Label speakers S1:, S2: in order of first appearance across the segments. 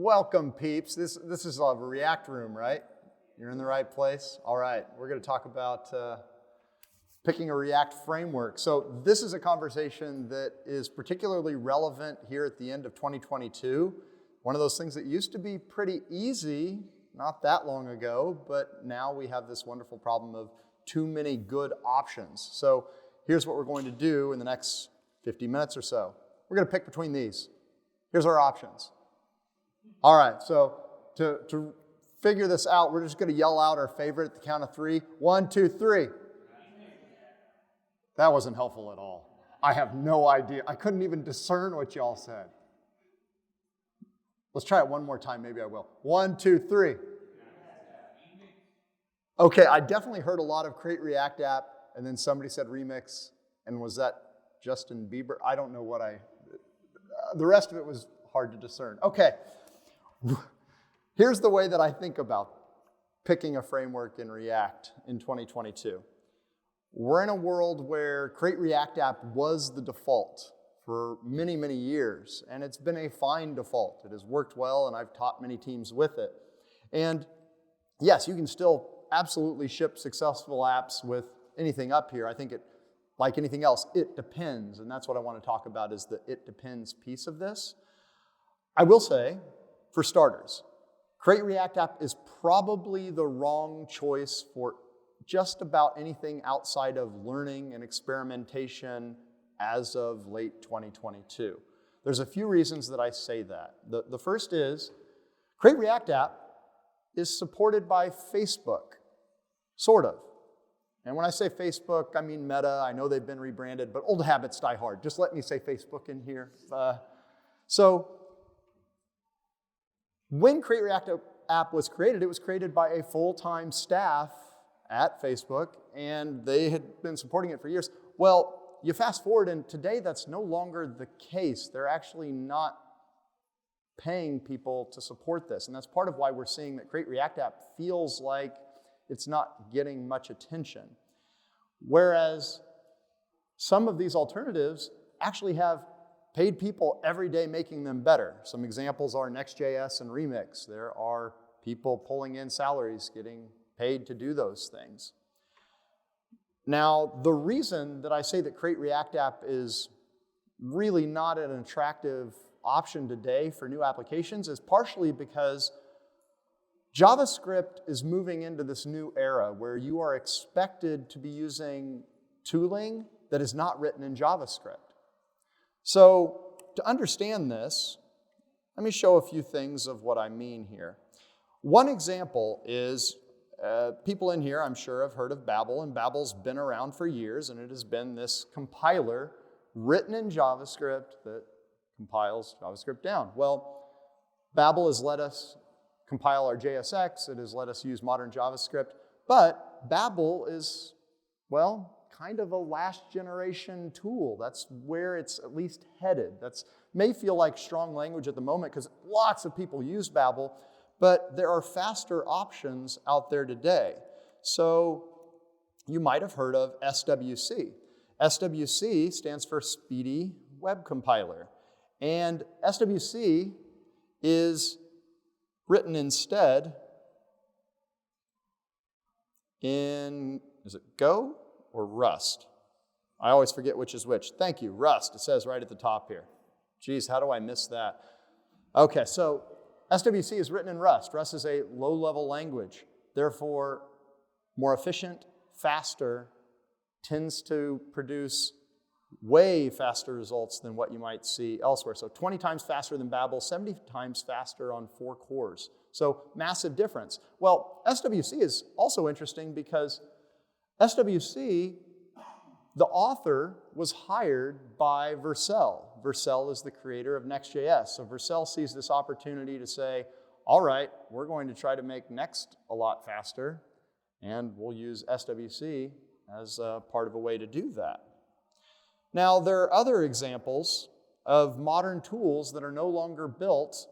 S1: Welcome, peeps. This is a React room, right? You're in the right place. All right, we're going to talk about picking a React framework. So this is a conversation that is particularly relevant here at the end of 2022. One of those things that used to be pretty easy not that long ago, but now we have this wonderful problem of too many good options. So here's what we're going to do in the next 50 minutes or so. We're going to pick between these. Here's our options. All right, so to figure this out, we're just going to yell out our favorite at the count of three. 1, 2, 3. That wasn't helpful at all. I have no idea. I couldn't even discern what y'all said. Let's try it one more time. Maybe I will. 1, 2, 3. Okay, I definitely heard a lot of Create React App, and then somebody said remix, and was that Justin Bieber? I don't know what the rest of it was hard to discern. Okay, here's the way that I think about picking a framework in React in 2022. We're in a world where Create React App was the default for many, many years, and it's been a fine default. It has worked well, and I've taught many teams with it. And yes, you can still absolutely ship successful apps with anything up here. I think it, like anything else, it depends, and that's what I want to talk about is the it depends piece of this. I will say, for starters, Create React App is probably the wrong choice for just about anything outside of learning and experimentation as of late 2022. There's a few reasons that I say that. The first is, Create React App is supported by Facebook, sort of. And when I say Facebook, I mean Meta. I know they've been rebranded, but old habits die hard. Just let me say Facebook in here. So when Create React App was created, it was created by a full-time staff at Facebook, and they had been supporting it for years. Well, you fast forward, and today that's no longer the case. They're actually not paying people to support this, and that's part of why we're seeing that Create React App feels like it's not getting much attention. Whereas some of these alternatives actually have paid people every day making them better. Some examples are Next.js and Remix. There are people pulling in salaries, getting paid to do those things. Now, the reason that I say that Create React App is really not an attractive option today for new applications is partially because JavaScript is moving into this new era where you are expected to be using tooling that is not written in JavaScript. So to understand this, let me show a few things of what I mean here. One example is people in here, I'm sure, have heard of Babel, and Babel's been around for years, and it has been this compiler written in JavaScript that compiles JavaScript down. Well, Babel has let us compile our JSX, it has let us use modern JavaScript, but Babel is, well, kind of a last generation tool. That's where it's at least headed. That's may feel like strong language at the moment because lots of people use Babel, but there are faster options out there today. So you might have heard of SWC. SWC stands for Speedy Web Compiler. And SWC is written instead in, is it Go or Rust? I always forget which is which. Thank you, Rust. It says right at the top here. Geez, how do I miss that? Okay, so SWC is written in Rust. Rust is a low-level language, therefore more efficient, faster, tends to produce way faster results than what you might see elsewhere. So 20 times faster than Babel, 70 times faster on 4 cores. So massive difference. Well, SWC is also interesting because SWC, the author was hired by Vercel. Vercel is the creator of Next.js. So Vercel sees this opportunity to say, all right, we're going to try to make Next a lot faster, and we'll use SWC as part of a way to do that. Now, there are other examples of modern tools that are no longer built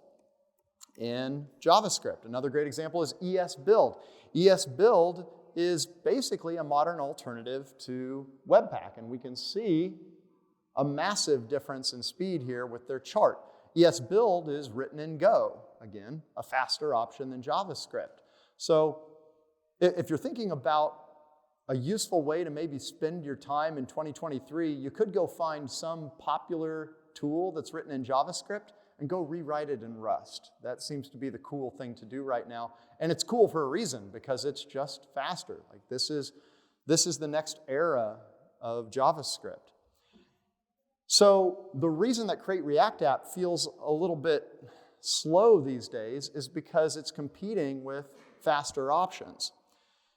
S1: in JavaScript. Another great example is ESBuild. ESBuild is basically a modern alternative to Webpack, and we can see a massive difference in speed here with their chart. ESBuild is written in Go. again, a faster option than JavaScript. So if you're thinking about a useful way to maybe spend your time in 2023, you could go find some popular tool that's written in JavaScript and go rewrite it in Rust. That seems to be the cool thing to do right now. And it's cool for a reason, because it's just faster. Like this is the next era of JavaScript. So the reason that Create React App feels a little bit slow these days is because it's competing with faster options.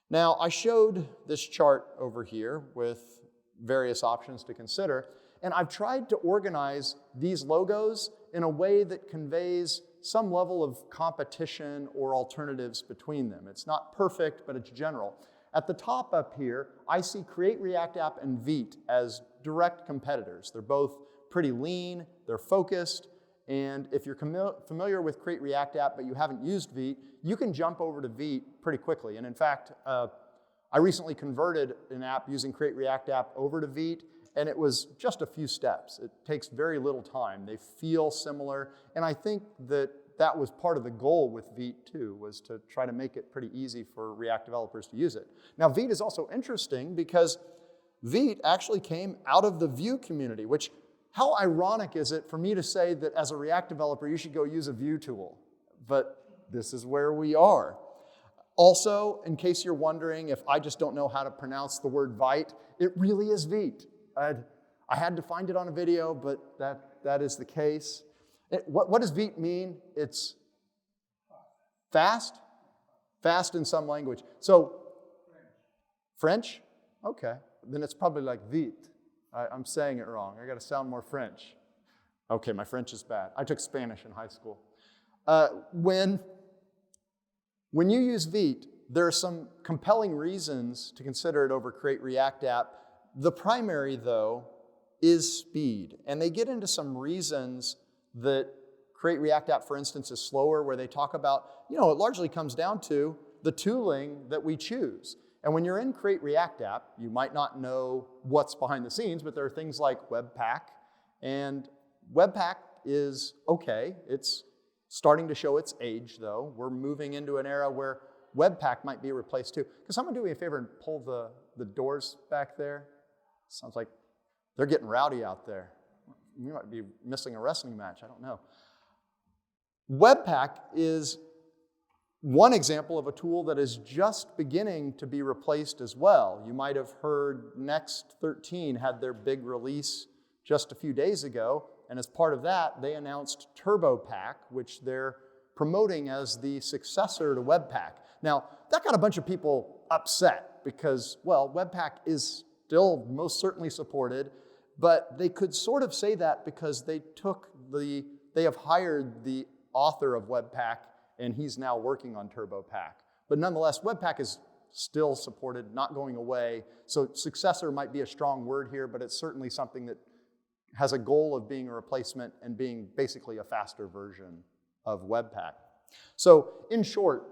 S1: Now, I showed this chart over here with various options to consider, and I've tried to organize these logos in a way that conveys some level of competition or alternatives between them. It's not perfect, but it's general. At the top up here, I see Create React App and Vite as direct competitors. They're both pretty lean, they're focused, and if you're familiar with Create React App but you haven't used Vite, you can jump over to Vite pretty quickly. And in fact, I recently converted an app using Create React App over to Vite, and it was just a few steps. It takes very little time. They feel similar, and I think that was part of the goal with Vite too, was to try to make it pretty easy for React developers to use it. Now, Vite is also interesting because Vite actually came out of the Vue community, which, how ironic is it for me to say that as a React developer, you should go use a Vue tool? But this is where we are. Also, in case you're wondering if I just don't know how to pronounce the word Vite, it really is Vite. I had to find it on a video, but that is the case. What does Vite mean? It's fast? Fast in some language. So, French? Okay, then it's probably like Vite. I'm saying it wrong. I got to sound more French. Okay, my French is bad. I took Spanish in high school. When you use Vite, there are some compelling reasons to consider it over Create React App. The primary, though, is speed. And they get into some reasons that Create React App, for instance, is slower, where they talk about, it largely comes down to the tooling that we choose. And when you're in Create React App, you might not know what's behind the scenes, but there are things like Webpack. And Webpack is okay. It's starting to show its age, though. We're moving into an era where Webpack might be replaced, too. Can someone do me a favor and pull the doors back there? Sounds like they're getting rowdy out there. We might be missing a wrestling match. I don't know. Webpack is one example of a tool that is just beginning to be replaced as well. You might have heard Next 13 had their big release just a few days ago, and as part of that, they announced TurboPack, which they're promoting as the successor to Webpack. Now, that got a bunch of people upset because, well, Webpack is still most certainly supported, but they could sort of say that because they have hired the author of Webpack, and he's now working on TurboPack. But nonetheless, Webpack is still supported, not going away. So successor might be a strong word here, but it's certainly something that has a goal of being a replacement and being basically a faster version of Webpack. So in short,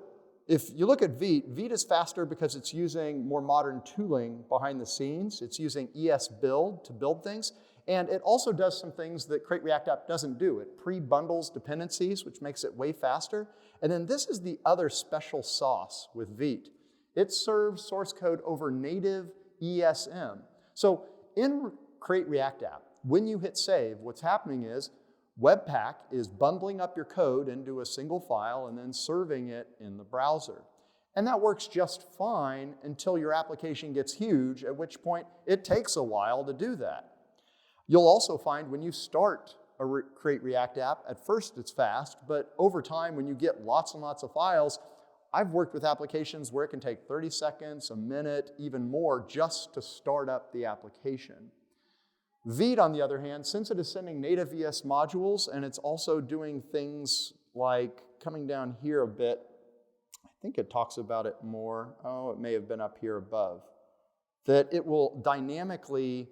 S1: if you look at Vite, Vite is faster because it's using more modern tooling behind the scenes. It's using ES-Build to build things. And it also does some things that Create React App doesn't do. It pre-bundles dependencies, which makes it way faster. And then this is the other special sauce with Vite. It serves source code over native ESM. So in Create React App, when you hit save, what's happening is Webpack is bundling up your code into a single file and then serving it in the browser. And that works just fine until your application gets huge, at which point it takes a while to do that. You'll also find when you start a Create React app, at first it's fast, but over time when you get lots and lots of files, I've worked with applications where it can take 30 seconds, a minute, even more just to start up the application. Vite, on the other hand, since it is sending native ES modules and it's also doing things like coming down here a bit, I think it talks about it more. Oh, it may have been up here above. That it will dynamically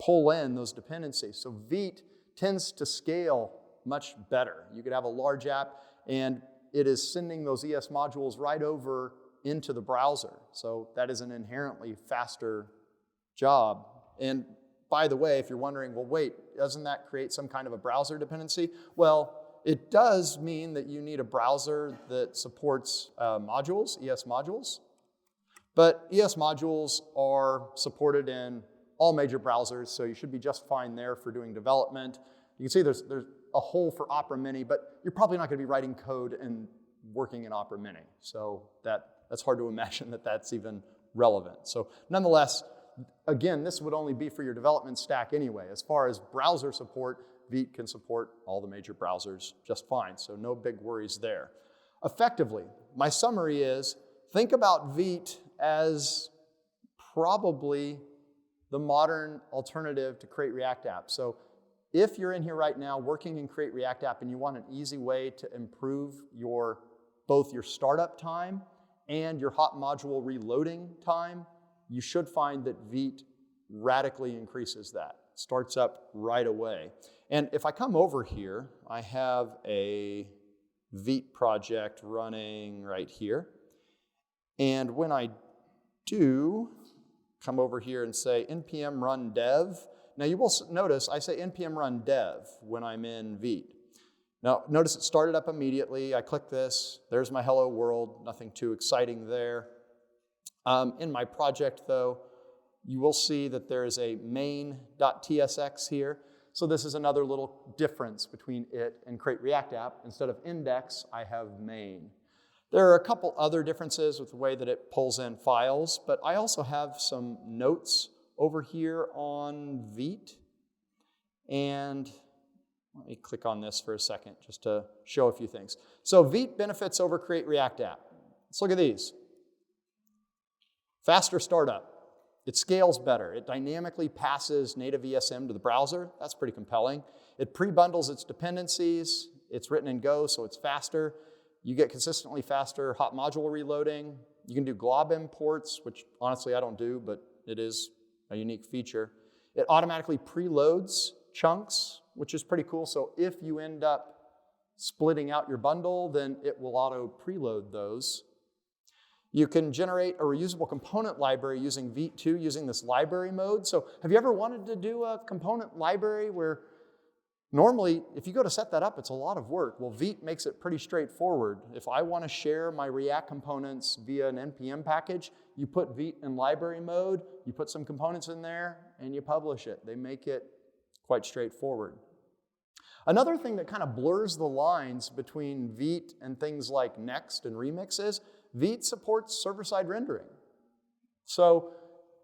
S1: pull in those dependencies. So Vite tends to scale much better. You could have a large app and it is sending those ES modules right over into the browser. So that is an inherently faster job. And by the way, if you're wondering, well, wait, doesn't that create some kind of a browser dependency? Well, it does mean that you need a browser that supports modules, ES modules. But ES modules are supported in all major browsers, so you should be just fine there for doing development. You can see there's a hole for Opera Mini, but you're probably not going to be writing code and working in Opera Mini. So that's hard to imagine that that's even relevant. So nonetheless, again, this would only be for your development stack anyway. As far as browser support, Vite can support all the major browsers just fine, so no big worries there. Effectively, my summary is, think about Vite as probably the modern alternative to Create React App. So if you're in here right now working in Create React App and you want an easy way to improve both your startup time and your hot module reloading time, you should find that Vite radically increases that. Starts up right away. And if I come over here, I have a Vite project running right here. And when I do come over here and say npm run dev, now you will notice I say npm run dev when I'm in Vite. Now notice it started up immediately. I click this, there's my hello world, nothing too exciting there. In my project though, you will see that there is a main.tsx here. So this is another little difference between it and Create React App. Instead of index, I have main. There are a couple other differences with the way that it pulls in files, but I also have some notes over here on Vite. And let me click on this for a second just to show a few things. So Vite benefits over Create React App. Let's look at these. Faster startup. It scales better. It dynamically passes native ESM to the browser. That's pretty compelling. It pre-bundles its dependencies. It's written in Go, so it's faster. You get consistently faster hot module reloading. You can do glob imports, which honestly I don't do, but it is a unique feature. It automatically preloads chunks, which is pretty cool. So if you end up splitting out your bundle, then it will auto preload those. You can generate a reusable component library using Vite 2 using this library mode. So have you ever wanted to do a component library where normally, if you go to set that up, it's a lot of work. Well, Vite makes it pretty straightforward. If I want to share my React components via an NPM package, you put Vite in library mode, you put some components in there, and you publish it. They make it quite straightforward. Another thing that kind of blurs the lines between Vite and things like Next and Remix is Vite supports server-side rendering. So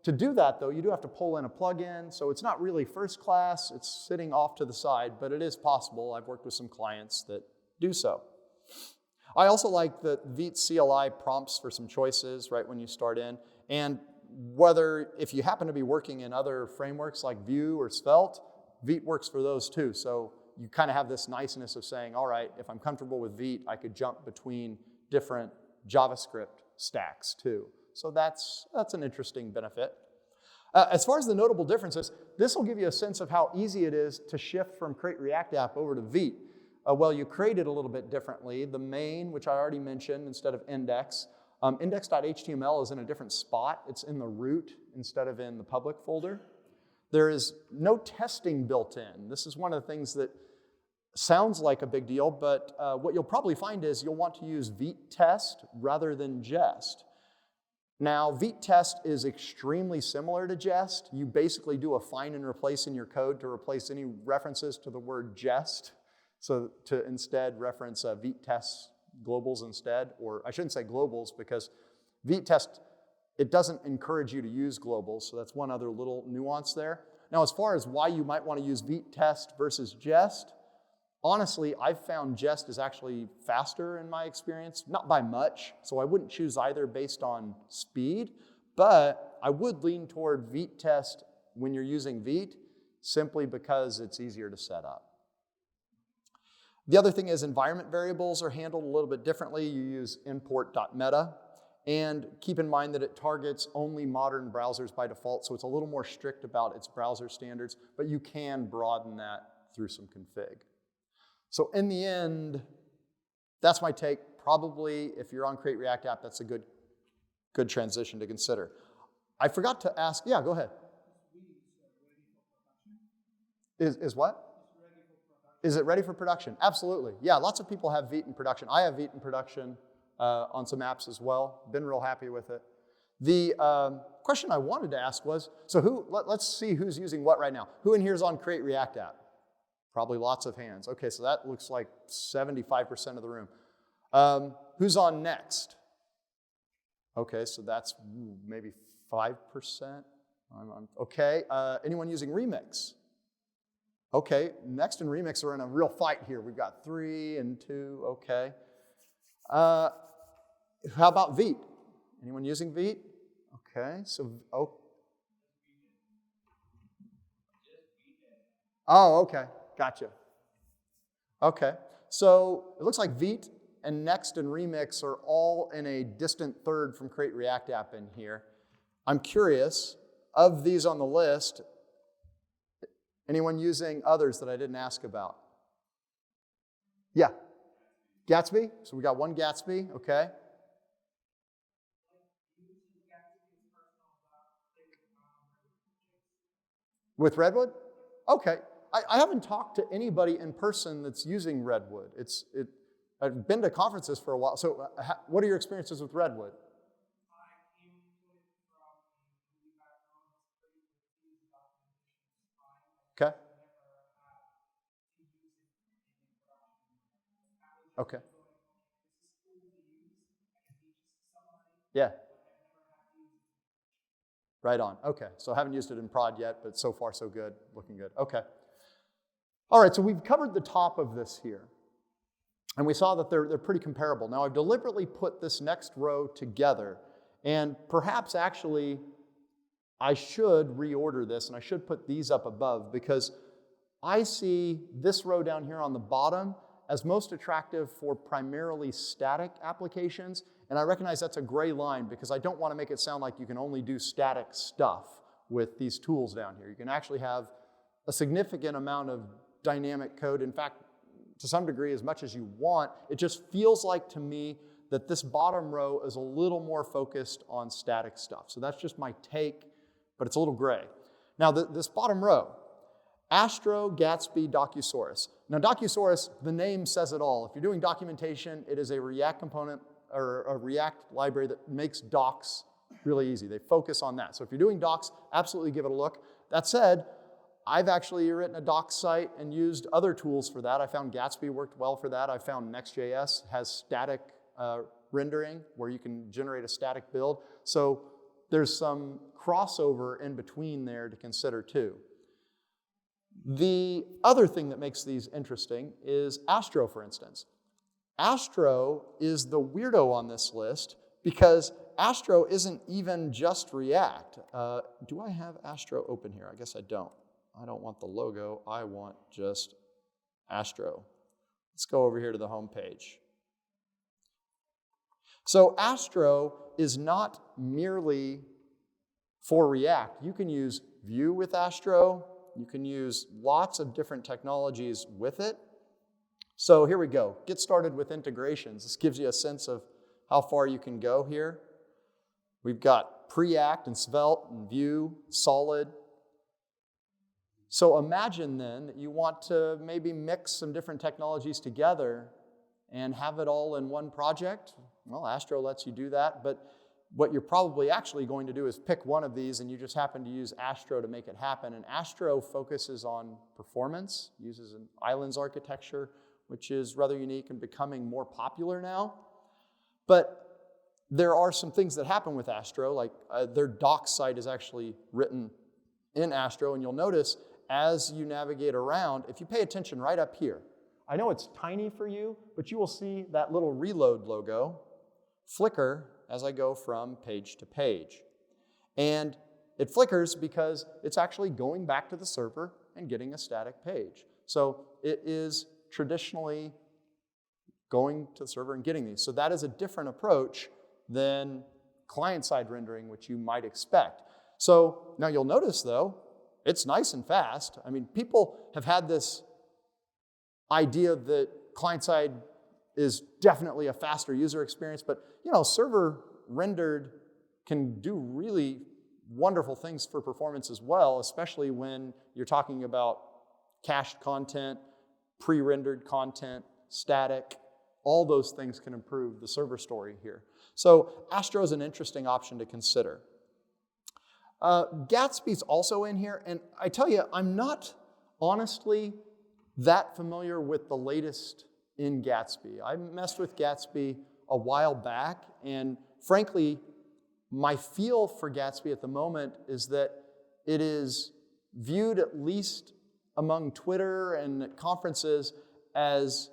S1: to do that, though, you do have to pull in a plugin, so it's not really first class, it's sitting off to the side, but it is possible. I've worked with some clients that do so. I also like that Vite CLI prompts for some choices right when you start in, and if you happen to be working in other frameworks like Vue or Svelte, Vite works for those too. So you kind of have this niceness of saying, all right, if I'm comfortable with Vite, I could jump between different JavaScript stacks too. So that's an interesting benefit. As far as the notable differences, this will give you a sense of how easy it is to shift from Create React App over to Vite. Well, you create it a little bit differently. The main, which I already mentioned, instead of index, index.html is in a different spot. It's in the root instead of in the public folder. There is no testing built in. This is one of the things that sounds like a big deal, but what you'll probably find is you'll want to use Vite test rather than jest. Now, Vite test is extremely similar to jest. You basically do a find and replace in your code to replace any references to the word jest. So to instead reference Vite test globals instead, or I shouldn't say globals because Vite test, it doesn't encourage you to use globals, so that's one other little nuance there. Now, as far as why you might want to use Vite test versus jest, honestly, I've found jest is actually faster in my experience, not by much, so I wouldn't choose either based on speed, but I would lean toward Vite test when you're using Vite simply because it's easier to set up. The other thing is environment variables are handled a little bit differently. You use import.meta, and keep in mind that it targets only modern browsers by default, so it's a little more strict about its browser standards, but you can broaden that through some config. So in the end, that's my take. Probably, if you're on Create React App, that's a good transition to consider. I forgot to ask, yeah, go ahead. Is what? Is it ready for production? Absolutely. Yeah, lots of people have Vite in production. I have Vite in production on some apps as well. Been real happy with it. The question I wanted to ask was, so let's see who's using what right now. Who in here is on Create React app? Probably lots of hands. Okay, so that looks like 75% of the room. Who's on Next? Okay, so that's maybe 5%. Okay, anyone using Remix? Okay, Next and Remix are in a real fight here. We've got 3 and 2, okay. How about Vite? Anyone using Vite? Okay, so, oh, okay, gotcha. Okay, so it looks like Vite and Next and Remix are all in a distant third from Create React app in here. I'm curious, of these on the list, anyone using others that I didn't ask about? Yeah. Gatsby? So we got one Gatsby, okay. With Redwood? Okay. I haven't talked to anybody in person that's using Redwood. I've been to conferences for a while. So what are your experiences with Redwood? Okay. Okay. Yeah. Right on. Okay. So I haven't used it in prod yet, but so far so good. Looking good. Okay. All right. So we've covered the top of this here. And we saw that they're pretty comparable. Now I've deliberately put this next row together. And perhaps actually I should reorder this and I should put these up above because I see this row down here on the bottom as most attractive for primarily static applications. And I recognize that's a gray line because I don't want to make it sound like you can only do static stuff with these tools down here. You can actually have a significant amount of dynamic code. In fact, to some degree, as much as you want. It just feels like to me that this bottom row is a little more focused on static stuff. So that's just my take, but it's a little gray. Now this bottom row, Astro, Gatsby, Docusaurus. Now Docusaurus, the name says it all. If you're doing documentation, it is a React component or a React library that makes docs really easy. They focus on that. So if you're doing docs, absolutely give it a look. That said, I've actually written a docs site and used other tools for that. I found Gatsby worked well for that. I found Next.js has static rendering where you can generate a static build. So there's some crossover in between there to consider too. The other thing that makes these interesting is Astro, for instance. Astro is the weirdo on this list because Astro isn't even just React. Do I have Astro open here? I guess I don't. I don't want the logo. I want just Astro. Let's go over here to the home page. So Astro is not merely for React. You can use Vue with Astro. You can use lots of different technologies with it. So here we go. Get started with integrations. This gives you a sense of how far you can go here. We've got Preact and Svelte and Vue, Solid. So imagine then that you want to maybe mix some different technologies together and have it all in one project. Well, Astro lets you do that, but what you're probably actually going to do is pick one of these and you just happen to use Astro to make it happen. And Astro focuses on performance, uses an islands architecture, which is rather unique and becoming more popular now. But there are some things that happen with Astro, like their docs site is actually written in Astro, and you'll notice as you navigate around, if you pay attention right up here, I know it's tiny for you, but you will see that little reload logo flicker as I go from page to page. And it flickers because it's actually going back to the server and getting a static page. So it is traditionally going to the server and getting these. So that is a different approach than client-side rendering, which you might expect. So now you'll notice, though, it's nice and fast. I mean, people have had this idea that client-side is definitely a faster user experience, but server rendered can do really wonderful things for performance as well, especially when you're talking about cached content, pre-rendered content, static, all those things can improve the server story here. So Astro is an interesting option to consider. Gatsby's also in here, and I tell you, I'm not honestly that familiar with the latest in Gatsby. I messed with Gatsby a while back, and frankly, my feel for Gatsby at the moment is that it is viewed, at least among Twitter and at conferences, as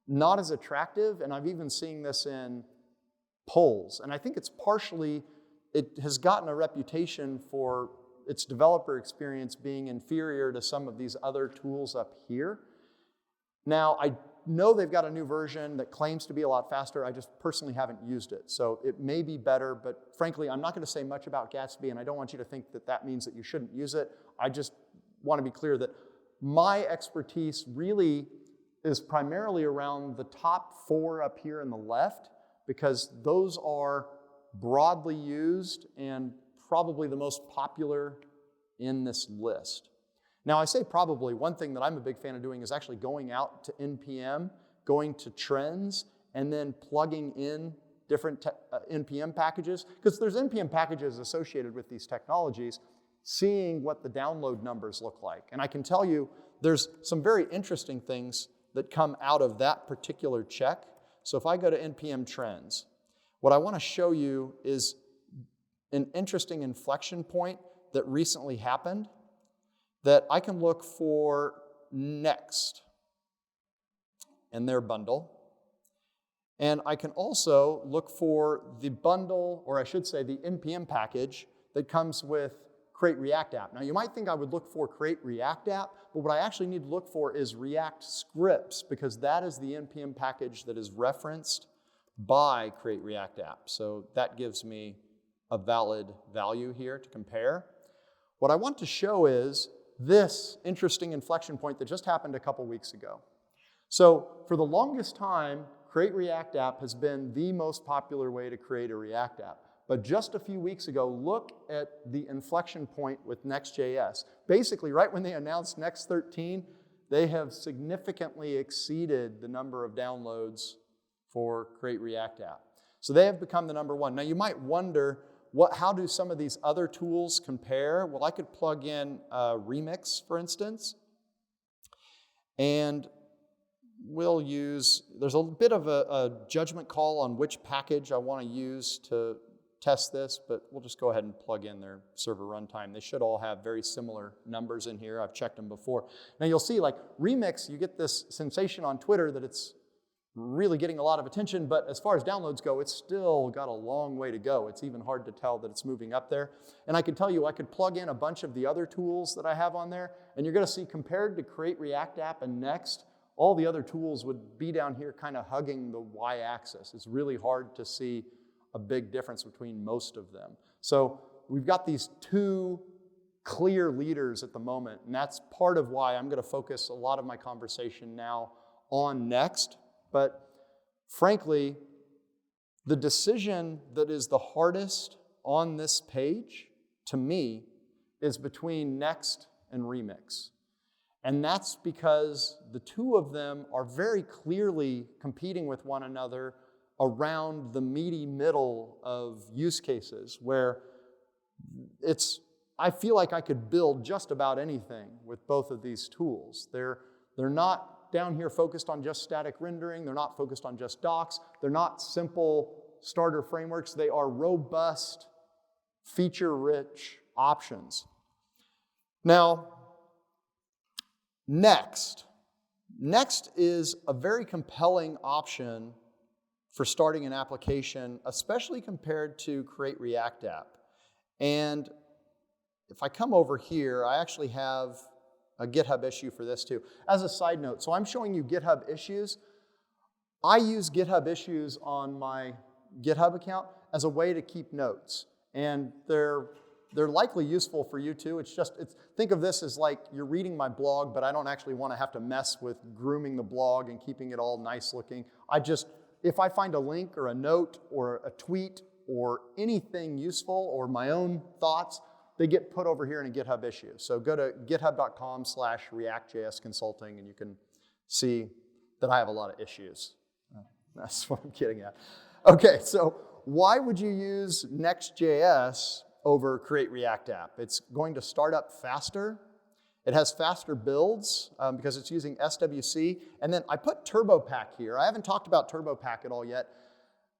S1: not as attractive, and I've even seen this in polls. And I think it's partially, it has gotten a reputation for its developer experience being inferior to some of these other tools up here. Now, I know they've got a new version that claims to be a lot faster. I just personally haven't used it. So it may be better, but frankly, I'm not going to say much about Gatsby, and I don't want you to think that that means that you shouldn't use it. I just want to be clear that my expertise really is primarily around the top 4 up here on the left, because those are broadly used and probably the most popular in this list. Now, I say probably. One thing that I'm a big fan of doing is actually going out to NPM, going to trends, and then plugging in different NPM packages, because there's NPM packages associated with these technologies, seeing what the download numbers look like. And I can tell you there's some very interesting things that come out of that particular check. So if I go to NPM trends, what I want to show you is an interesting inflection point that recently happened that I can look for Next and their bundle. And I can also look for the bundle, or I should say the NPM package that comes with Create React App. Now you might think I would look for Create React App, but what I actually need to look for is React Scripts, because that is the NPM package that is referenced by Create React App. So that gives me a valid value here to compare. What I want to show is this interesting inflection point that just happened a couple weeks ago. So for the longest time, Create React App has been the most popular way to create a React app. But just a few weeks ago, look at the inflection point with Next.js. Basically, right when they announced Next 13, they have significantly exceeded the number of downloads for Create React App. So they have become the number 1. Now you might wonder, how do some of these other tools compare? Well, I could plug in Remix, for instance, and we'll use, there's a bit of a judgment call on which package I want to use to test this, but we'll just go ahead and plug in their server runtime. They should all have very similar numbers in here. I've checked them before. Now you'll see, like Remix, you get this sensation on Twitter that it's really getting a lot of attention, but as far as downloads go, it's still got a long way to go. It's even hard to tell that it's moving up there. And I can tell you, I could plug in a bunch of the other tools that I have on there, and you're going to see, compared to Create React App and Next, all the other tools would be down here kind of hugging the y-axis. It's really hard to see a big difference between most of them. So we've got these 2 clear leaders at the moment, and that's part of why I'm going to focus a lot of my conversation now on Next. But frankly, the decision that is the hardest on this page, to me, is between Next and Remix. And that's because the 2 of them are very clearly competing with one another around the meaty middle of use cases, where I feel like I could build just about anything with both of these tools. They're not down here focused on just static rendering. They're not focused on just docs. They're not simple starter frameworks. They are robust, feature-rich options. Now, Next is a very compelling option for starting an application, especially compared to Create React App. And if I come over here, I actually have a GitHub issue for this too. As a side note, so I'm showing you GitHub issues. I use GitHub issues on my GitHub account as a way to keep notes. And they're likely useful for you too. Think of this as like you're reading my blog, but I don't actually want to have to mess with grooming the blog and keeping it all nice looking. If I find a link or a note or a tweet or anything useful or my own thoughts, they get put over here in a GitHub issue. So go to github.com/reactjsconsulting and you can see that I have a lot of issues. That's what I'm getting at. Okay, so why would you use Next.js over Create React App? It's going to start up faster. It has faster builds because it's using SWC. And then I put TurboPack here. I haven't talked about TurboPack at all yet.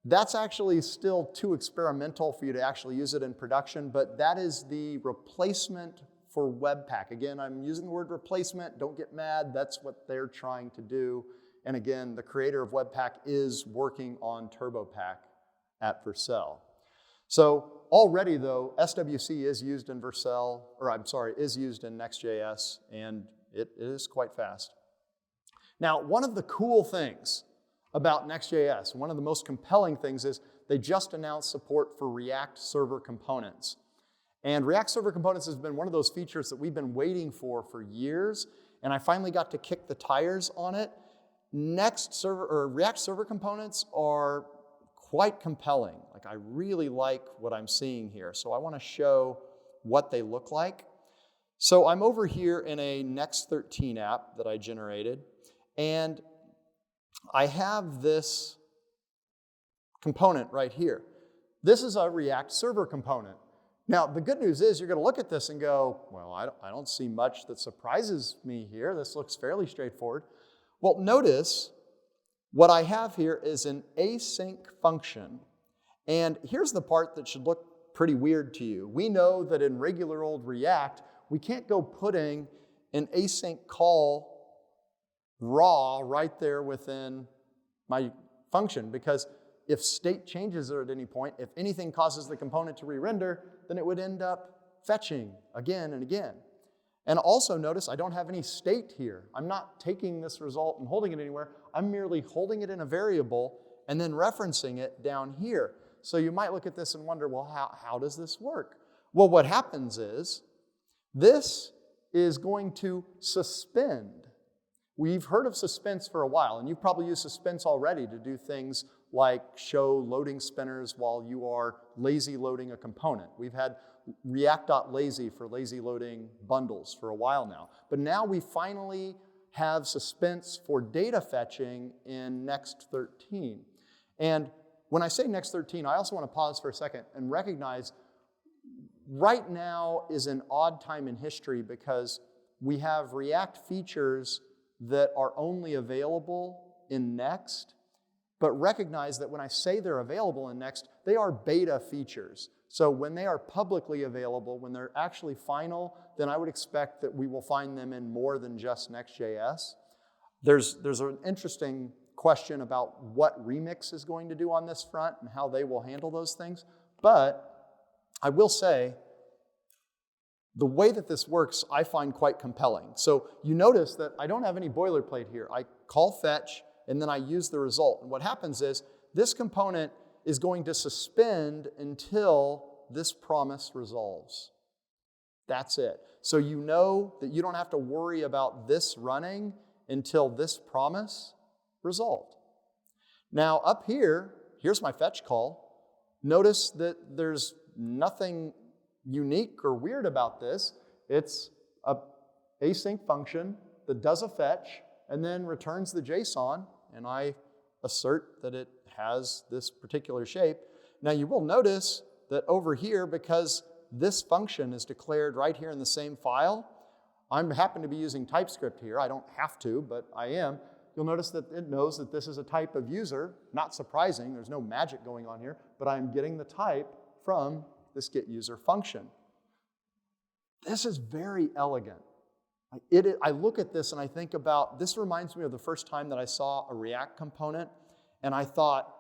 S1: That's actually still too experimental for you to actually use it in production, but that is the replacement for Webpack. Again, I'm using the word replacement. Don't get mad. That's what they're trying to do. And again, the creator of Webpack is working on TurboPack at Vercel. So already though, SWC is used in Vercel, is used in Next.js, and it is quite fast. Now, one of the cool things about Next.js, one of the most compelling things is they just announced support for React Server Components. And React Server Components has been one of those features that we've been waiting for years, and I finally got to kick the tires on it. React Server Components are quite compelling. Like, I really like what I'm seeing here. So I want to show what they look like. So I'm over here in a Next.13 app that I generated, and I have this component right here. This is a React Server component. Now, the good news is you're going to look at this and go, well, I don't see much that surprises me here. This looks fairly straightforward. Well, notice what I have here is an async function. And here's the part that should look pretty weird to you. We know that in regular old React, we can't go putting an async call raw right there within my function, because if state changes at any point, if anything causes the component to re-render, then it would end up fetching again and again. And also notice I don't have any state here. I'm not taking this result and holding it anywhere. I'm merely holding it in a variable and then referencing it down here. So you might look at this and wonder, well, how does this work? Well, what happens is this is going to suspend. We've heard of suspense for a while, and you've probably used suspense already to do things like show loading spinners while you are lazy loading a component. We've had React.lazy for lazy loading bundles for a while now. But now we finally have suspense for data fetching in Next.13. And when I say Next.13, I also want to pause for a second and recognize right now is an odd time in history because we have React features that are only available in Next, but recognize that when I say they're available in Next, they are beta features. So when they are publicly available, when they're actually final, then I would expect that we will find them in more than just Next.js. There's an interesting question about what Remix is going to do on this front and how they will handle those things. But I will say, the way that this works, I find quite compelling. So you notice that I don't have any boilerplate here. I call fetch, and then I use the result. And what happens is this component is going to suspend until this promise resolves. That's it. So you know that you don't have to worry about this running until this promise resolved. Now up here, here's my fetch call. Notice that there's nothing unique or weird about this. It's an async function that does a fetch and then returns the JSON, and I assert that it has this particular shape. Now you will notice that over here, because this function is declared right here in the same file, I happen to be using TypeScript here. I don't have to, but I am. You'll notice that it knows that this is a type of user. Not surprising, there's no magic going on here, but I'm getting the type from this getUser function. This is very elegant. I look at this and I think about, this reminds me of the first time that I saw a React component, and I thought,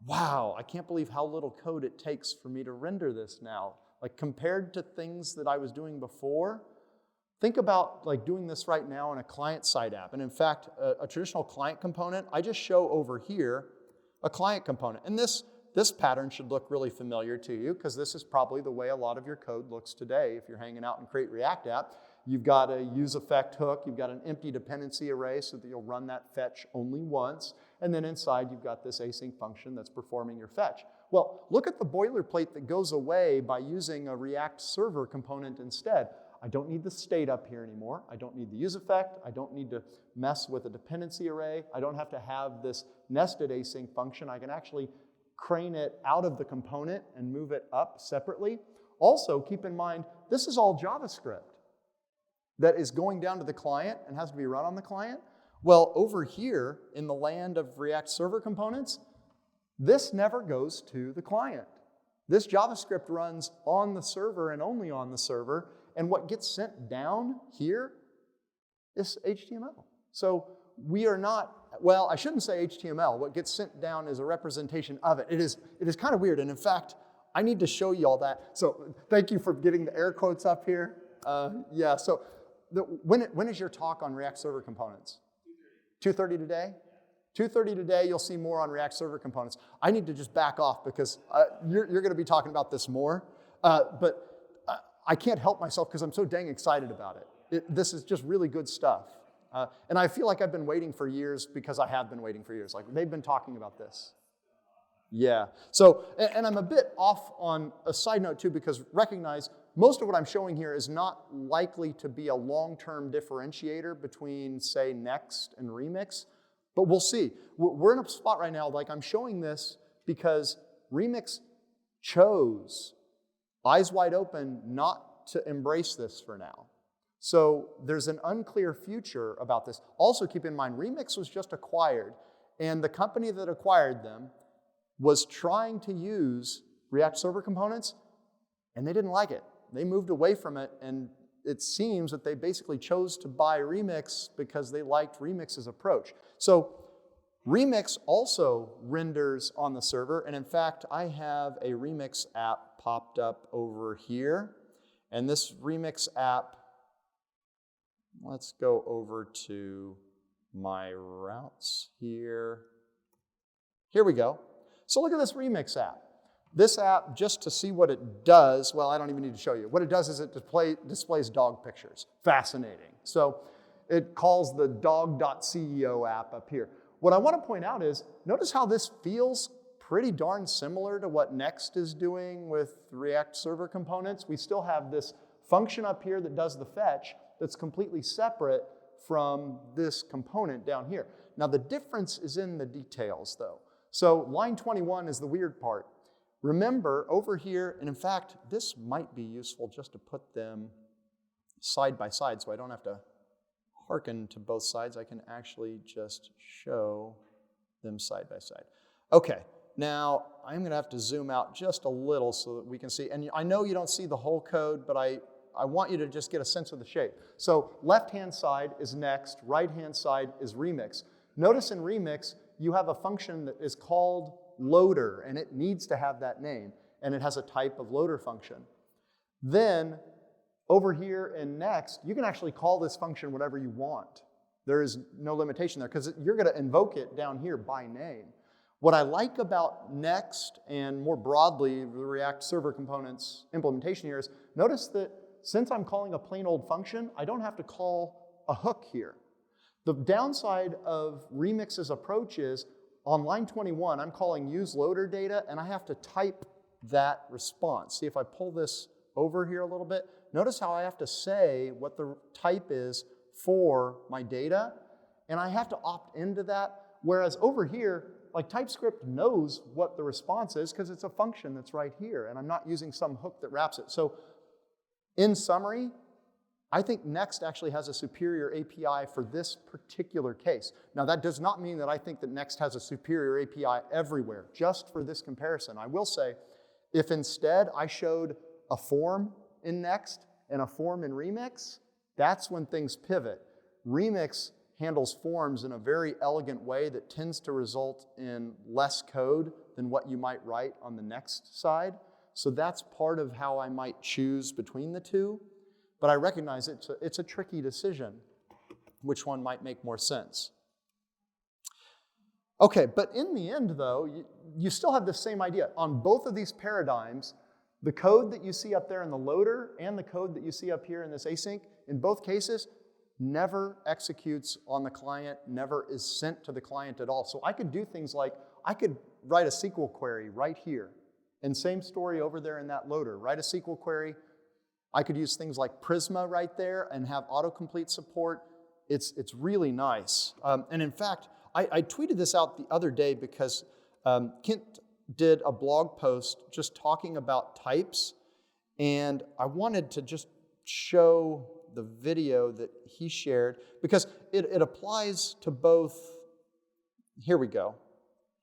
S1: wow, I can't believe how little code it takes for me to render this now. Like compared to things that I was doing before, think about like doing this right now in a client-side app. And in fact, a traditional client component, I just show over here a client component. And this pattern should look really familiar to you because this is probably the way a lot of your code looks today. If you're hanging out in Create React App, you've got a use effect hook, you've got an empty dependency array so that you'll run that fetch only once, and then inside you've got this async function that's performing your fetch. Well, look at the boilerplate that goes away by using a React server component instead. I don't need the state up here anymore. I don't need the use effect. I don't need to mess with a dependency array. I don't have to have this nested async function. I can actually crane it out of the component and move it up separately. Also, keep in mind, this is all JavaScript that is going down to the client and has to be run on the client. Well, over here in the land of React server components, this never goes to the client. This JavaScript runs on the server and only on the server, and what gets sent down here is HTML. So we are not, well, I shouldn't say HTML. What gets sent down is a representation of it. It is kind of weird, and in fact, I need to show you all that. So thank you for getting the air quotes up here. Yeah, so when is your talk on React Server Components? 2:30 today? 2:30 today, you'll see more on React Server Components. I need to just back off because you're going to be talking about this more. But I can't help myself because I'm so dang excited about it. This is just really good stuff. And I feel like I've been waiting for years because I have been waiting for years. Like, they've been talking about this. Yeah. So, and I'm a bit off on a side note too, because recognize most of what I'm showing here is not likely to be a long-term differentiator between, say, Next and Remix, but we'll see. We're in a spot right now, like I'm showing this because Remix chose, eyes wide open, not to embrace this for now. So there's an unclear future about this. Also keep in mind, Remix was just acquired, and the company that acquired them was trying to use React Server Components, and they didn't like it. They moved away from it, and it seems that they basically chose to buy Remix because they liked Remix's approach. So Remix also renders on the server, and in fact, I have a Remix app popped up over here, and this Remix app, let's go over to my routes here. Here we go. So look at this Remix app. This app, just to see what it does, well, I don't even need to show you. What it does is it displays dog pictures. Fascinating. So it calls the dog.ceo app up here. What I want to point out is, notice how this feels pretty darn similar to what Next is doing with React Server Components. We still have this function up here that does the fetch that's completely separate from this component down here. Now the difference is in the details though. So line 21 is the weird part. Remember over here, and in fact, this might be useful just to put them side by side so I don't have to hearken to both sides. I can actually just show them side by side. Okay, now I'm gonna have to zoom out just a little so that we can see, and I know you don't see the whole code, but I want you to just get a sense of the shape. So left-hand side is Next, right-hand side is Remix. Notice in Remix, you have a function that is called loader, and it needs to have that name, and it has a type of loader function. Then over here in Next, you can actually call this function whatever you want. There is no limitation there because you're going to invoke it down here by name. What I like about Next and more broadly the React Server Components implementation here is notice that since I'm calling a plain old function, I don't have to call a hook here. The downside of Remix's approach is on line 21, I'm calling use loader data, and I have to type that response. See if I pull this over here a little bit. Notice how I have to say what the type is for my data, and I have to opt into that, whereas over here, like TypeScript knows what the response is because it's a function that's right here, and I'm not using some hook that wraps it. So in summary, I think Next actually has a superior API for this particular case. Now that does not mean that I think that Next has a superior API everywhere, just for this comparison. I will say, if instead I showed a form in Next and a form in Remix, that's when things pivot. Remix handles forms in a very elegant way that tends to result in less code than what you might write on the Next side. So that's part of how I might choose between the two. But I recognize it's a tricky decision, which one might make more sense. Okay, but in the end though, you still have the same idea. On both of these paradigms, the code that you see up there in the loader and the code that you see up here in this async, in both cases, never executes on the client, never is sent to the client at all. So I could do things like, I could write a SQL query right here And same story over there in that loader. Write a SQL query. I could use things like Prisma right there and have autocomplete support. It's really nice. And in fact, I tweeted this out the other day because Kent did a blog post just talking about types, and I wanted to just show the video that he shared because it applies to both. Here we go.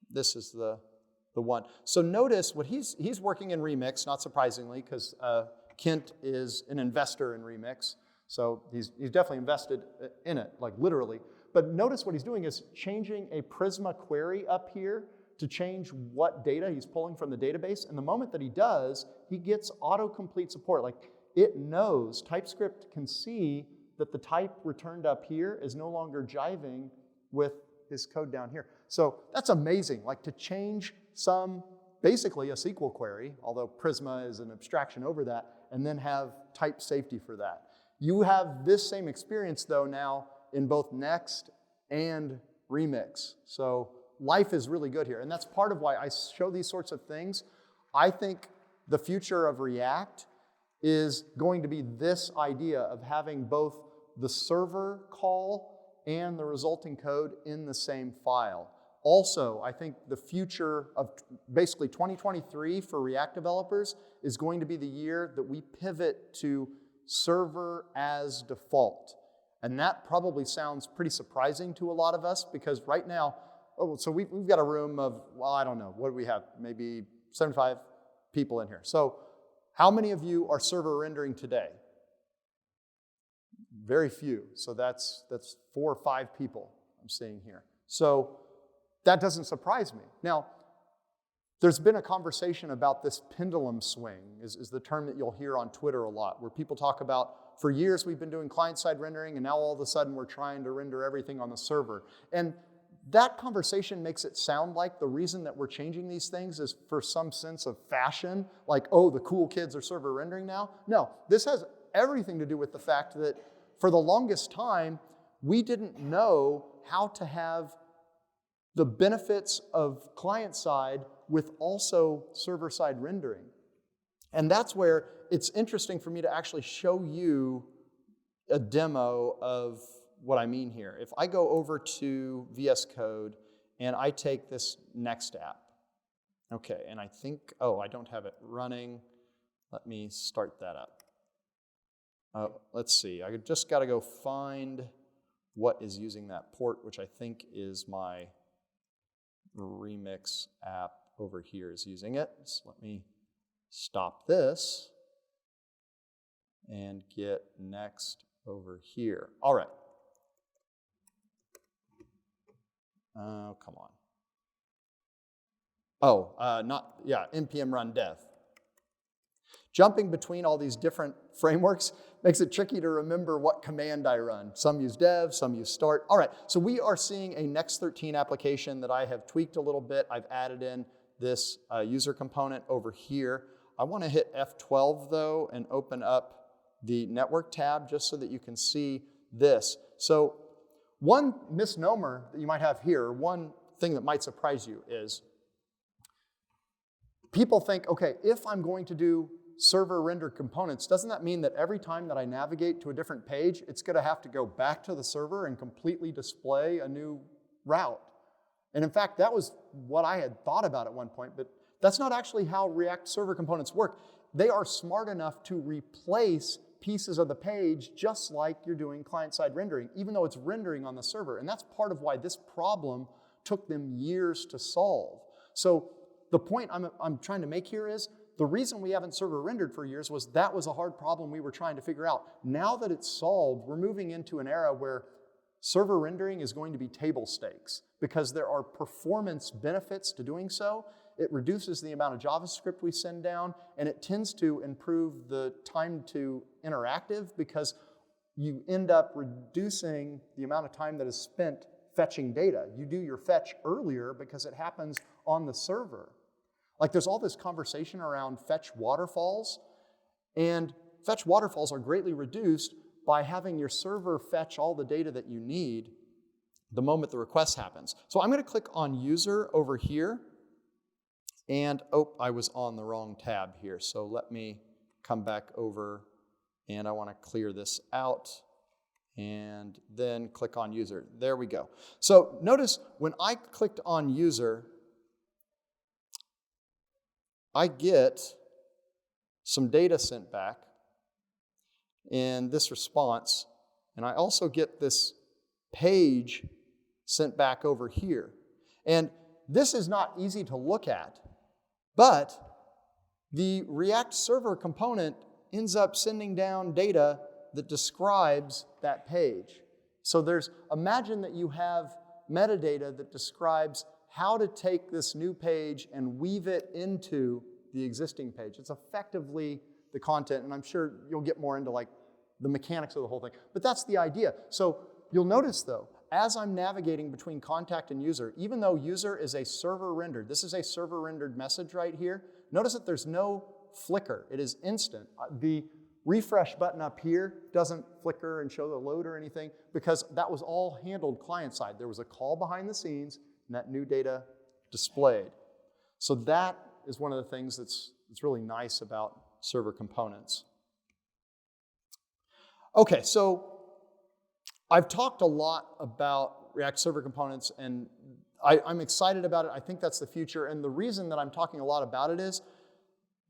S1: This is the one. So notice what he's working in Remix, not surprisingly, because Kent is an investor in Remix. So he's definitely invested in it, like literally. But notice what he's doing is changing a Prisma query up here to change what data he's pulling from the database. And the moment that he does, he gets autocomplete support. Like it knows, TypeScript can see that the type returned up here is no longer jiving with his code down here. So that's amazing, like to change basically a SQL query, although Prisma is an abstraction over that, and then have type safety for that. You have this same experience though now in both Next and Remix. So life is really good here, and that's part of why I show these sorts of things. I think the future of React is going to be this idea of having both the server call and the resulting code in the same file. Also, I think the future of basically 2023 for React developers is going to be the year that we pivot to server as default. And that probably sounds pretty surprising to a lot of us because right now, so we've got a room of, well, I don't know, what do we have? Maybe 75 people in here. So how many of you are server rendering today? Very few. So that's 4 or 5 people I'm seeing here. So that doesn't surprise me. Now, there's been a conversation about this pendulum swing, is the term that you'll hear on Twitter a lot, where people talk about, for years we've been doing client-side rendering, and now all of a sudden we're trying to render everything on the server. And that conversation makes it sound like the reason that we're changing these things is for some sense of fashion, like, oh, the cool kids are server rendering now. No, this has everything to do with the fact that for the longest time, we didn't know how to have the benefits of client-side with also server-side rendering. And that's where it's interesting for me to actually show you a demo of what I mean here. If I go over to VS Code and I take this Next app, okay, and I think, oh, I don't have it running. Let me start that up. Let's see, I just got to go find what is using that port, which I think is my Remix app over here is using it. So let me stop this and get Next over here. All right. Oh, come on. Oh, npm run dev. Jumping between all these different frameworks makes it tricky to remember what command I run. Some use dev, some use start. All right, so we are seeing a Next 13 application that I have tweaked a little bit. I've added in this user component over here. I want to hit F12 though and open up the network tab just so that you can see this. So one misnomer that you might have here, one thing that might surprise you is people think, okay, if I'm going to do server rendered components, doesn't that mean that every time that I navigate to a different page, it's going to have to go back to the server and completely display a new route? And in fact, that was what I had thought about at one point, but that's not actually how React server components work. They are smart enough to replace pieces of the page just like you're doing client-side rendering, even though it's rendering on the server. And that's part of why this problem took them years to solve. So the point I'm trying to make here is the reason we haven't server rendered for years was that was a hard problem we were trying to figure out. Now that it's solved, we're moving into an era where server rendering is going to be table stakes because there are performance benefits to doing so. It reduces the amount of JavaScript we send down, and it tends to improve the time to interactive because you end up reducing the amount of time that is spent fetching data. You do your fetch earlier because it happens on the server. Like there's all this conversation around fetch waterfalls, and fetch waterfalls are greatly reduced by having your server fetch all the data that you need the moment the request happens. So I'm going to click on user over here, And, oh, I was on the wrong tab here. So let me come back over, and I want to clear this out, and then click on user. There we go. So notice when I clicked on user, I get some data sent back in this response, and I also get this page sent back over here. And this is not easy to look at, but the React server component ends up sending down data that describes that page. So imagine that you have metadata that describes how to take this new page and weave it into the existing page. It's effectively the content, and I'm sure you'll get more into like the mechanics of the whole thing, but that's the idea. So you'll notice though, as I'm navigating between contact and user, even though user is a server rendered, this is a server rendered message right here, notice that there's no flicker. It is instant. The refresh button up here doesn't flicker and show the load or anything because that was all handled client side. There was a call behind the scenes and that new data displayed. So that is one of the things that's really nice about server components. Okay, so I've talked a lot about React Server Components, and I'm excited about it. I think that's the future, and the reason that I'm talking a lot about it is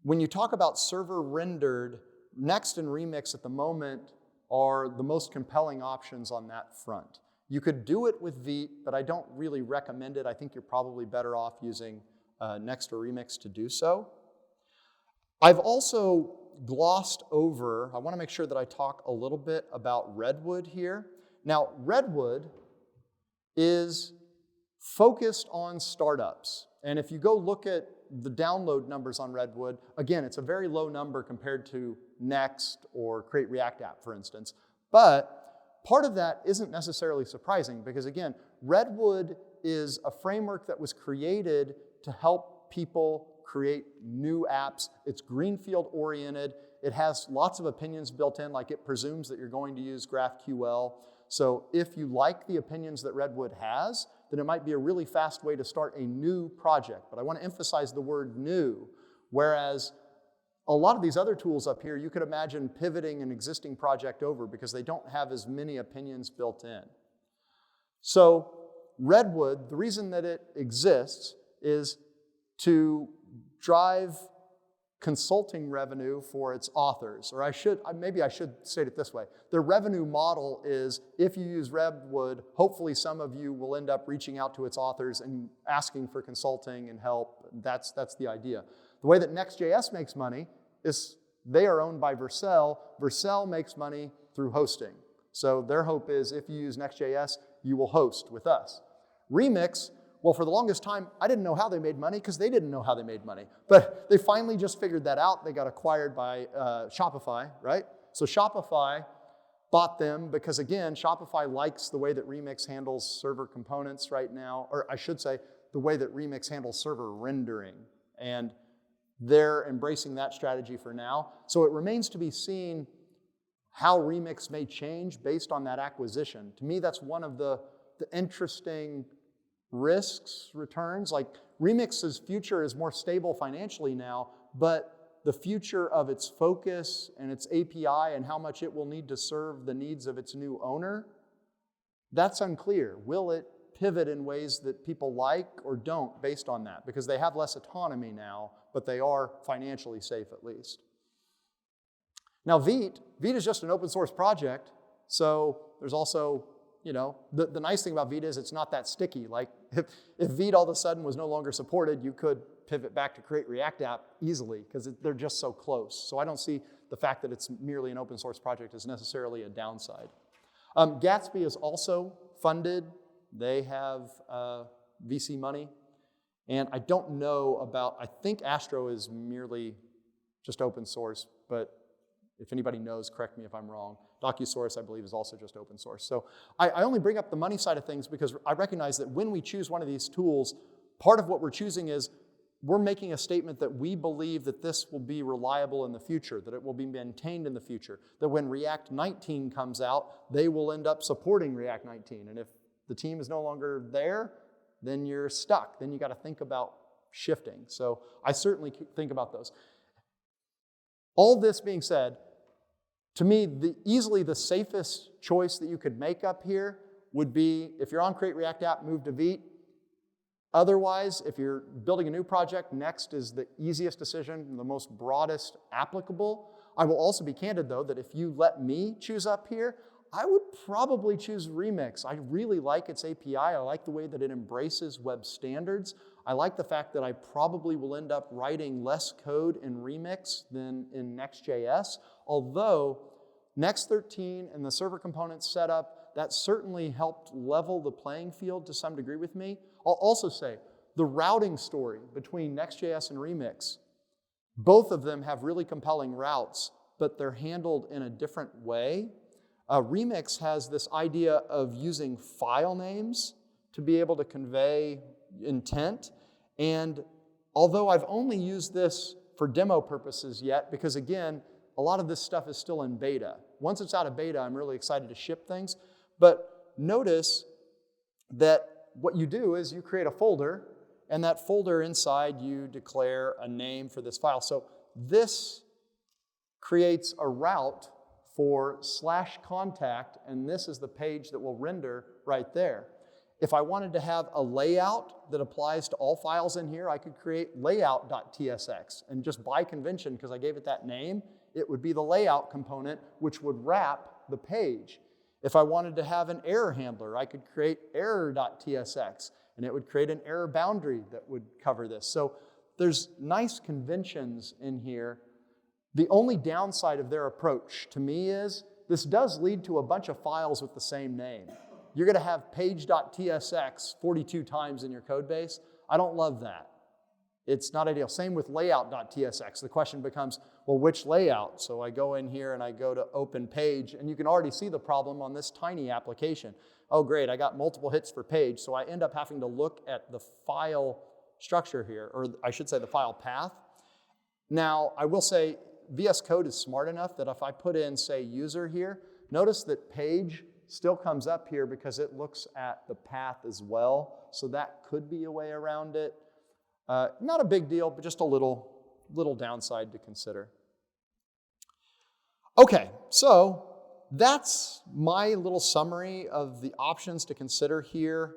S1: when you talk about server rendered, Next and Remix at the moment are the most compelling options on that front. You could do it with Vite, but I don't really recommend it. I think you're probably better off using Next or Remix to do so. I've also glossed over, I want to make sure that I talk a little bit about Redwood here. Now, Redwood is focused on startups. And if you go look at the download numbers on Redwood, again, it's a very low number compared to Next or Create React App, for instance. But part of that isn't necessarily surprising because, again, Redwood is a framework that was created to help people create new apps. It's greenfield oriented. It has lots of opinions built in, like it presumes that you're going to use GraphQL. So if you like the opinions that Redwood has, then it might be a really fast way to start a new project. But I want to emphasize the word new, whereas a lot of these other tools up here, you could imagine pivoting an existing project over because they don't have as many opinions built in. So Redwood, the reason that it exists is to drive consulting revenue for its authors, or maybe I should state it this way. The revenue model is if you use Redwood, hopefully some of you will end up reaching out to its authors and asking for consulting and help. That's the idea. The way that Next.js makes money is they are owned by Vercel. Vercel makes money through hosting. So their hope is if you use Next.js, you will host with us. Remix, well, for the longest time, I didn't know how they made money because they didn't know how they made money. But they finally just figured that out. They got acquired by Shopify, right? So Shopify bought them because, again, Shopify likes the way that Remix handles server components right now, or I should say, the way that Remix handles server rendering. And they're embracing that strategy for now. So it remains to be seen how Remix may change based on that acquisition. To me, that's one of the interesting risks, returns. Like Remix's future is more stable financially now, but the future of its focus and its API and how much it will need to serve the needs of its new owner, that's unclear. Will it pivot in ways that people like or don't based on that? Because they have less autonomy now, but they are financially safe at least. Now Vite is just an open source project, so there's also, you know, the nice thing about Vite is it's not that sticky. Like if Vite all of a sudden was no longer supported, you could pivot back to Create React App easily because they're just so close. So I don't see the fact that it's merely an open source project as necessarily a downside. Gatsby is also funded. They have VC money. And I don't know about, I think Astro is merely just open source, but if anybody knows, correct me if I'm wrong. DocuSource, I believe, is also just open source. So I only bring up the money side of things because I recognize that when we choose one of these tools, part of what we're choosing is we're making a statement that we believe that this will be reliable in the future, that it will be maintained in the future, that when React 19 comes out, they will end up supporting React 19. And if the team is no longer there, then you're stuck. Then you got to think about shifting. So I certainly think about those. All this being said, to me, easily the safest choice that you could make up here would be, if you're on Create React App, move to Vite. Otherwise, if you're building a new project, Next is the easiest decision, the most broadest applicable. I will also be candid, though, that if you let me choose up here, I would probably choose Remix. I really like its API. I like the way that it embraces web standards. I like the fact that I probably will end up writing less code in Remix than in Next.js, although Next 13 and the server components setup, that certainly helped level the playing field to some degree with me. I'll also say the routing story between Next.js and Remix, both of them have really compelling routes, but they're handled in a different way. Remix has this idea of using file names to be able to convey intent. And although I've only used this for demo purposes yet, because again, a lot of this stuff is still in beta. Once it's out of beta, I'm really excited to ship things. But notice that what you do is you create a folder, and that folder inside you declare a name for this file. So this creates a route for /contact, and this is the page that will render right there. If I wanted to have a layout that applies to all files in here, I could create layout.tsx, and just by convention, because I gave it that name, it would be the layout component which would wrap the page. If I wanted to have an error handler, I could create error.tsx, and it would create an error boundary that would cover this. So there's nice conventions in here. The only downside of their approach to me is this does lead to a bunch of files with the same name. You're going to have page.tsx 42 times in your code base. I don't love that. It's not ideal. Same with layout.tsx. The question becomes, well, which layout? So I go in here and I go to open page, and you can already see the problem on this tiny application. Oh, great, I got multiple hits for page, so I end up having to look at the file structure here, or I should say the file path. Now, I will say VS Code is smart enough that if I put in, say, user here, notice that page still comes up here because it looks at the path as well. So that could be a way around it. Not a big deal, but just a little downside to consider. Okay, so that's my little summary of the options to consider here.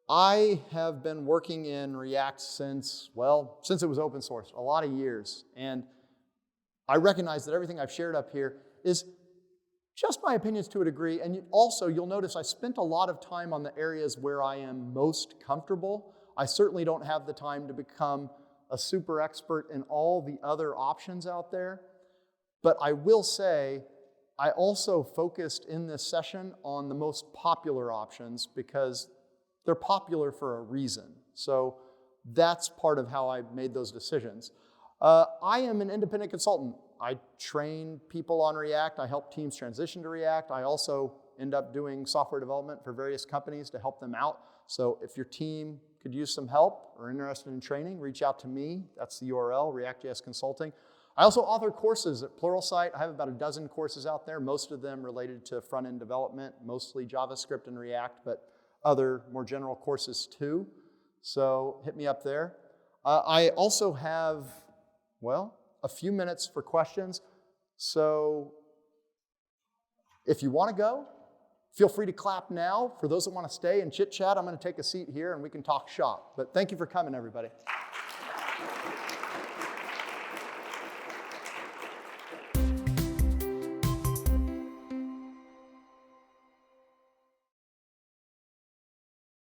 S1: I have been working in React since it was open source, a lot of years. And I recognize that everything I've shared up here is just my opinions to a degree. And also, you'll notice I spent a lot of time on the areas where I am most comfortable. I certainly don't have the time to become a super expert in all the other options out there. But I will say, I also focused in this session on the most popular options because they're popular for a reason. So that's part of how I made those decisions. I am an independent consultant. I train people on React. I help teams transition to React. I also end up doing software development for various companies to help them out. So if your team could use some help or interested in training, reach out to me. That's the URL, React.js Consulting. I also author courses at Pluralsight. I have about a dozen courses out there, most of them related to front-end development, mostly JavaScript and React, but other more general courses too. So hit me up there. I also have, a few minutes for questions. So if you want to go, feel free to clap now. For those that want to stay and chit-chat, I'm going to take a seat here and we can talk shop. But thank you for coming, everybody.